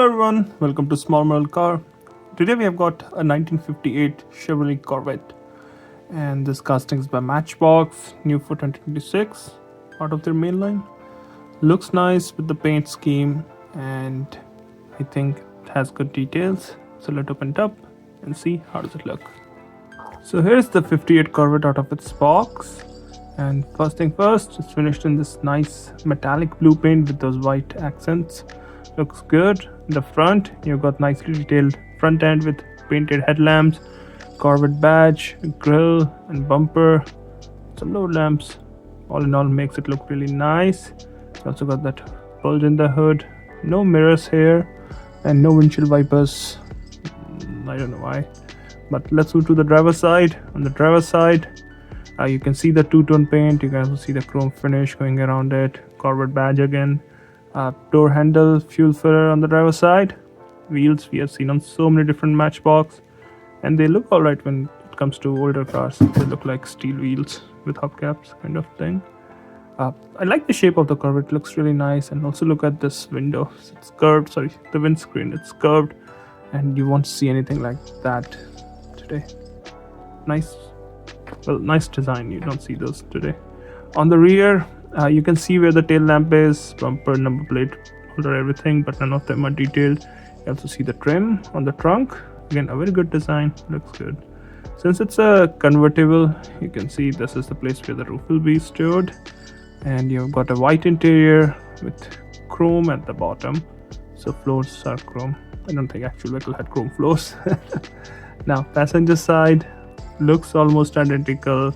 Hello everyone, welcome to Small Model Car. Today we have got a 1958 Chevrolet Corvette, and this casting is by Matchbox, new for 2026, out of their main line. Looks nice with the paint scheme, and I think it has good details. So let's open it up and see how does it look. So here's the 58 Corvette out of its box, and first thing first, it's finished in this nice metallic blue paint with those white accents. Looks good. In the front, you've got nicely detailed front end with painted headlamps, Corvette badge, grille and bumper, some low lamps. All in all, makes it look really nice. You also got that bulge in the hood, no mirrors here, and no windshield wipers. I don't know why, but let's move to the driver's side. On the driver's side, you can see the two-tone paint. You can also see the chrome finish going around it. Corvette badge again. Door handle, fuel filler on the driver's side. Wheels we have seen on so many different Matchbox, and they look alright when it comes to older cars. They look like steel wheels with hubcaps kind of thing. I like the shape of the Corvette. It looks really nice. And also look at this window. It's curved. Sorry, the windscreen. It's curved, and you won't see anything like that today. Nice design. You don't see those today. On the rear, you can see where the tail lamp is, bumper, number plate holder, everything, but none of them are detailed. You also see the trim on the trunk. Again, a very good design. Looks good. Since it's a convertible, you can see this is the place where the roof will be stored. And you've got a white interior with chrome at the bottom. So floors are chrome. I don't think actual vehicle had chrome floors. Now, passenger side looks almost identical.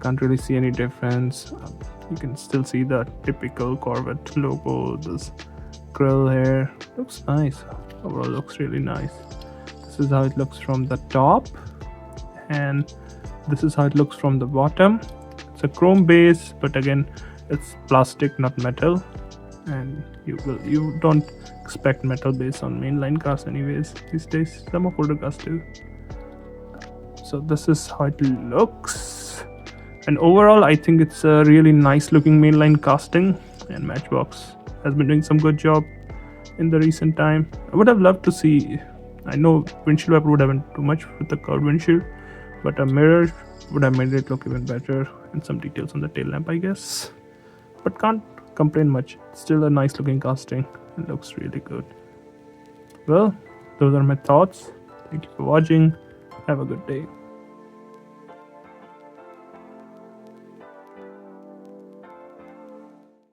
Can't really see any difference. You can still see the typical Corvette logo, this grille here. Looks nice. Overall looks really nice. This is how it looks from the top, and this is how it looks from the bottom. It's a chrome base, but again, it's plastic, not metal. And you don't expect metal base on mainline cars anyways these days. Some of older cars do. So this is how it looks. And overall, I think it's a really nice looking mainline casting, and Matchbox has been doing some good job in the recent time. I would have loved to see, I know windshield wiper would have been too much with the curved windshield, but a mirror would have made it look even better, and some details on the tail lamp, I guess. But can't complain much. It's still a nice looking casting. It looks really good. Well, those are my thoughts. Thank you for watching. Have a good day.